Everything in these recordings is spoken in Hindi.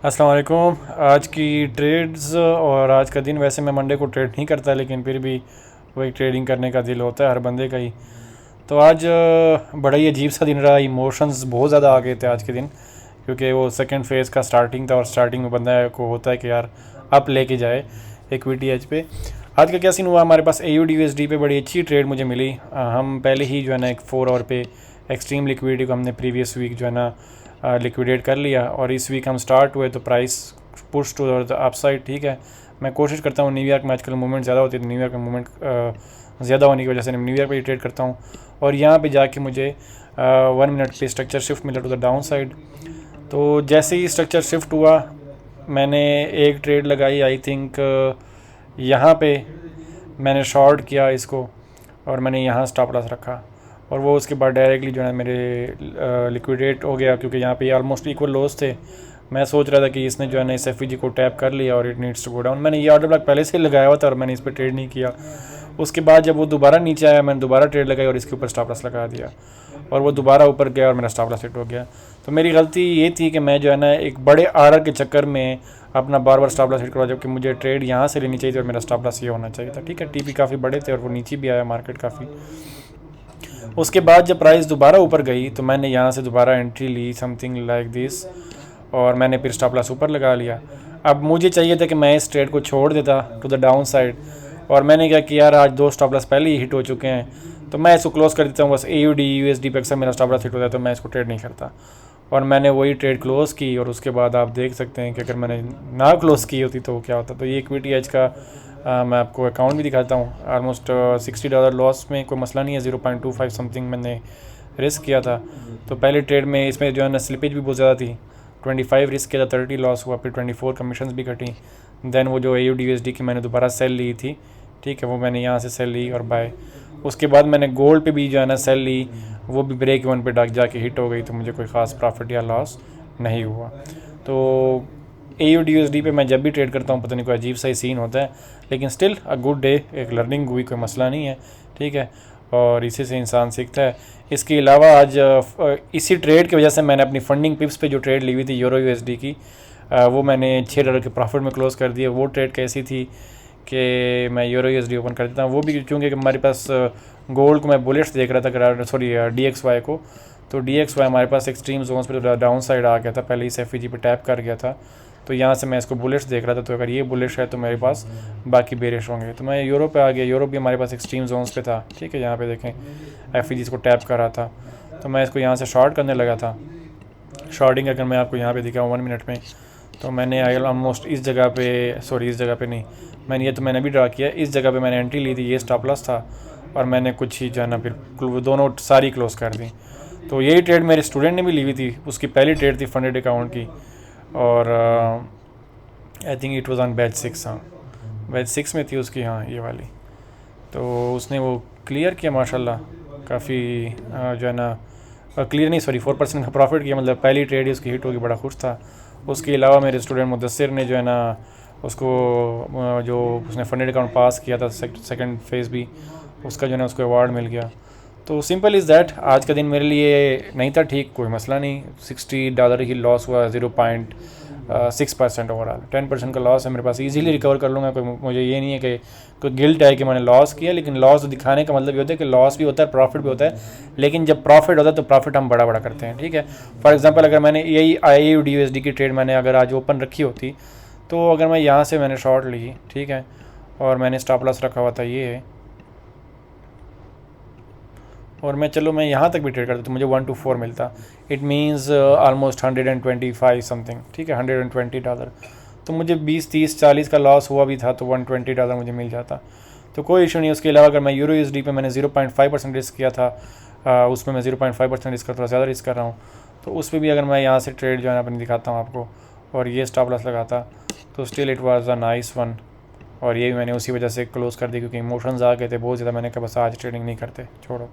अस्सलाम वालेकुम। आज की ट्रेड्स और आज का दिन, वैसे मैं मंडे को ट्रेड नहीं करता, लेकिन फिर भी वही ट्रेडिंग करने का दिल होता है हर बंदे का ही। तो आज बड़ा ही अजीब सा दिन रहा। इमोशंस बहुत ज़्यादा आ गए थे आज के दिन, क्योंकि वो सेकंड फेज़ का स्टार्टिंग था और स्टार्टिंग में बंदा को होता है कि यार अप लेके जाए इक्विटी एज पे। आज का क्या सीन हुआ, हमारे पास AUD/USD पे बड़ी अच्छी ट्रेड मुझे मिली। हम पहले ही जो है ना एक 4 आवर पे एक्सट्रीम लिक्विडिटी को हमने प्रीवियस वीक जो है ना लिक्विडेट कर लिया, और इस वीक हम स्टार्ट हुए तो price push to the upside. ठीक है, मैं कोशिश करता हूँ, न्यूयॉर्क में आजकल मूवमेंट ज़्यादा होती है, तो न्यूयॉर्क में मूवमेंट ज़्यादा होने की वजह से मैं न्यूयॉर्क पे ट्रेड करता हूँ। और यहाँ पे जाके मुझे 1 मिनट पे स्ट्रक्चर शिफ्ट मिला टू द डाउन साइड। तो जैसे ही स्ट्रक्चर शिफ्ट हुआ, मैंने एक ट्रेड लगाई, आई थिंक यहाँ पे मैंने शॉर्ट किया इसको, और मैंने यहाँ स्टॉप लॉस रखा, और वो उसके बाद डायरेक्टली जो है मेरे लिक्विडेट हो गया, क्योंकि यहाँ पे ऑलमोस्ट इक्वल लॉस थे। मैं सोच रहा था कि इसने जो है ना इस FEG को टैप कर लिया और it needs to go down. मैंने ये ऑर्डर ब्लॉक पहले से लगाया हुआ था और मैंने इस पर ट्रेड नहीं किया। उसके बाद जब वो दोबारा नीचे आया, मैंने दोबारा ट्रेड लगाई और इसके ऊपर स्टॉप लॉस लगा दिया, और वो दोबारा ऊपर गया और मेरा स्टॉप लॉस हिट हो गया। तो मेरी गलती ये थी कि मैं जो है ना एक बड़े आर्डर के चक्कर में अपना बार बार स्टॉप लॉस हिट करवा, जबकि मुझे ट्रेड यहाँ से लेनी चाहिए थी और मेरा स्टॉप लॉस ये होना चाहिए था। ठीक है, TP काफ़ी बड़े थे और वो नीचे भी आया मार्केट काफ़ी। उसके बाद जब प्राइस दोबारा ऊपर गई तो मैंने यहाँ से दोबारा एंट्री ली, समथिंग लाइक दिस, और मैंने फिर स्टॉप लॉस ऊपर लगा लिया। अब मुझे चाहिए था कि मैं इस ट्रेड को छोड़ देता टू द डाउन साइड, और मैंने क्या किया, यार आज 2 स्टॉप लॉस पहले ही हिट हो चुके हैं, तो मैं इसको क्लोज कर देता हूँ। बस AUD/USD पे अक्सर मेरा स्टॉप लॉस हिट होता है, तो मैं इसको ट्रेड नहीं करता, और मैंने वही ट्रेड क्लोज़ की। और उसके बाद आप देख सकते हैं कि अगर मैंने ना क्लोज़ की होती तो क्या होता। तो ये इक्विटी एज का मैं आपको अकाउंट भी दिखाता हूँ। ऑलमोस्ट $60 लॉस में कोई मसला नहीं है। 0.25 समथिंग मैंने रिस्क किया था। तो पहले ट्रेड में इसमें जो है ना स्लिपेज भी बहुत ज़्यादा थी। 25 रिस्क किया था, 30 लॉस हुआ, फिर 24 कमीशन भी कटी। देन वो जो AUD/USD की मैंने दोबारा सेल ली थी, ठीक है, वो मैंने यहाँ से सेल ली और बाय। उसके बाद मैंने गोल्ड पे भी जो है ना सेल ली, वो भी ब्रेक इवन पे जाके हिट हो गई, तो मुझे कोई ख़ास प्रॉफिट या लॉस नहीं हुआ। तो AUD/USD पे मैं जब भी ट्रेड करता हूँ, पता नहीं कोई अजीब सा ही सीन होता है, लेकिन स्टिल अ गुड डे, एक लर्निंग हुई, कोई मसला नहीं है। ठीक है, और इसी से इंसान सीखता है। इसके अलावा आज इसी ट्रेड की वजह से मैंने अपनी फंडिंग पिप्स पे जो ट्रेड ली हुई थी EUR/USD की, वो मैंने $6 के प्रॉफिट में क्लोज़ कर दिया। वो ट्रेड कैसी थी कि मैं EUR/USD ओपन कर देता हूँ, वो भी क्योंकि हमारे पास गोल्ड को मैं बुलेट्स देख रहा था, सॉरी DXY को। तो DXY हमारे पास एक्सट्रीम जोन्स पे डाउन साइड आ गया था, पहले इस FEG पे टैप कर गया था, तो यहाँ से मैं इसको बुलेट्स देख रहा था। तो अगर ये बुलेट्स है तो मेरे पास बाकी बेरिश होंगे। तो मैं यूरोप पे आ गया, यूरोप भी हमारे पास एक्सट्रीम जोन्स पे था। ठीक है, यहाँ पे देखें FEG इसको टैप कर रहा था, तो मैं इसको यहाँ से शॉर्ट करने लगा था। शॉर्टिंग अगर मैं आपको यहाँ पे दिखाऊँ 1 मिनट में, तो मैंने ऑलमोस्ट इस जगह पे, सॉरी इस जगह पे नहीं, मैंने ये तो मैंने भी ड्रा किया, इस जगह पे मैंने एंट्री ली थी, ये स्टॉप लॉस था, और मैंने कुछ ही जो है ना फिर दोनों सारी क्लोज़ कर दी। तो यही ट्रेड मेरे स्टूडेंट ने भी ली हुई थी, उसकी पहली ट्रेड थी फंडेड अकाउंट की, और I think it was on batch 6। हाँ, बैच 6 में थी उसकी, हाँ ये वाली। तो उसने वो क्लियर किया माशाल्लाह, काफ़ी जो है ना क्लियर नहीं, सॉरी 4% का प्रॉफिट किया, मतलब पहली ट्रेड ही उसकी हिट होगी, बड़ा खुश था। उसके अलावा मेरे स्टूडेंट मुदस्सिर ने जो है ना उसको जो उसने फंडेड अकाउंट पास किया था सेकंड फेज़ भी, उसका जो है ना उसको अवार्ड मिल गया। तो सिंपल इज़ दैट, आज का दिन मेरे लिए नहीं था ठीक, कोई मसला नहीं। $60 ही लॉस हुआ, 0.6% ओवरऑल। 10% का लॉस है मेरे पास, इजीली रिकवर कर लूँगा। कोई मुझे ये नहीं है कि कोई गिल्ट है कि मैंने लॉस किया, लेकिन लॉस दिखाने का मतलब ये होता है कि लॉस भी होता है, प्रॉफिट भी होता है, लेकिन जब प्रॉफिट होता है तो प्रॉफिट हम बड़ा बड़ा करते हैं। ठीक है, फॉर एग्जांपल अगर मैंने यही AUD/USD की ट्रेड मैंने अगर आज ओपन रखी होती, तो अगर मैं यहाँ से मैंने शॉर्ट ली, ठीक है, और मैंने स्टॉप लॉस रखा हुआ था ये है, और मैं यहाँ तक भी ट्रेड करता तो मुझे 1 to 4 मिलता। It means almost 125 something. ठीक है, $120। तो मुझे 20 30 40 का लॉस हुआ भी था, तो $120 मुझे मिल जाता, तो कोई इशू नहीं। उसके अलावा अगर मैं EUR/USD पे मैंने 0.5% रिस्क किया था, उसमें मैं 0.5% रिस्क कर, थोड़ा ज़्यादा रिस्क कर रहा हूँ, तो उस पर भी अगर मैं यहाँ से ट्रेड जो है ना अपनी दिखाता हूँ आपको, और ये स्टॉप लॉस लगाता, तो still it was a nice one. और ये भी मैंने उसी वजह से क्लोज़ कर दी, क्योंकि इमोशंस आ गए थे बहुत ज़्यादा। मैंने कहा बस आज ट्रेडिंग नहीं करते, छोड़ो।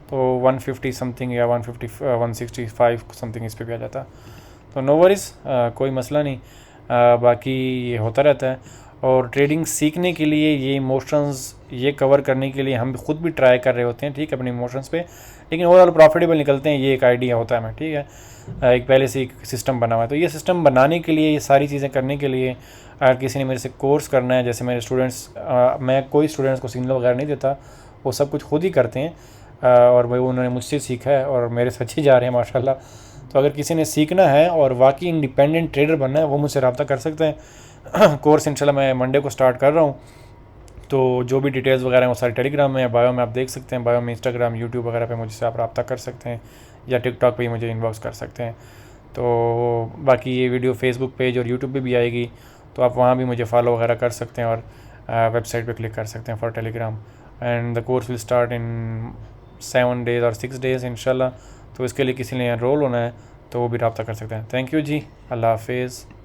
तो 150 समथिंग या 150 165 समथिंग इस पे भी आ जाता। तो नो वरीज़, कोई मसला नहीं। बाकी ये होता रहता है, और ट्रेडिंग सीखने के लिए ये इमोशंस ये कवर करने के लिए हम खुद भी ट्राई कर रहे होते हैं, ठीक है, अपने इमोशंस पे। लेकिन ओवरऑल प्रॉफिटेबल निकलते हैं, ये एक आइडिया होता है हमें, ठीक है। एक पहले से एक सिस्टम बना हुआ है। तो ये सिस्टम बनाने के लिए, ये सारी चीज़ें करने के लिए, अगर किसी ने मेरे से कोर्स करना है, जैसे मेरे स्टूडेंट्स, मैं कोई स्टूडेंट्स को सिग्नल वगैरह नहीं देता, वो सब कुछ खुद ही करते हैं, और वही उन्होंने मुझसे सीखा है और मेरे से अच्छे जा रहे हैं माशाल्लाह। तो अगर किसी ने सीखना है और वाकई इंडिपेंडेंट ट्रेडर बनना है, वो मुझसे रब्ता कर सकते हैं। कोर्स इंशाल्लाह मैं मंडे को स्टार्ट कर रहा हूँ। तो जो भी डिटेल्स वगैरह हैं वो सारी टेलीग्राम में, बायो में आप देख सकते हैं, बायो में इंस्टाग्राम, यूट्यूब वगैरह पे मुझसे आप रब्ता कर सकते हैं, या टिकटॉक पे ही मुझे इनबॉक्स कर सकते हैं। तो बाकी ये वीडियो फेसबुक पेज और यूट्यूब पे भी आएगी, तो आप वहाँ भी मुझे फॉलो वगैरह कर सकते हैं, और वेबसाइट पे क्लिक कर सकते हैं for Telegram. And the course will start in 7 days और 6 days इंशाल्लाह। तो इसके लिए किसी ने एनरोल होना है तो वो भी रब्ता कर सकते हैं। थैंक यू जी, अल्लाह हाफिज़।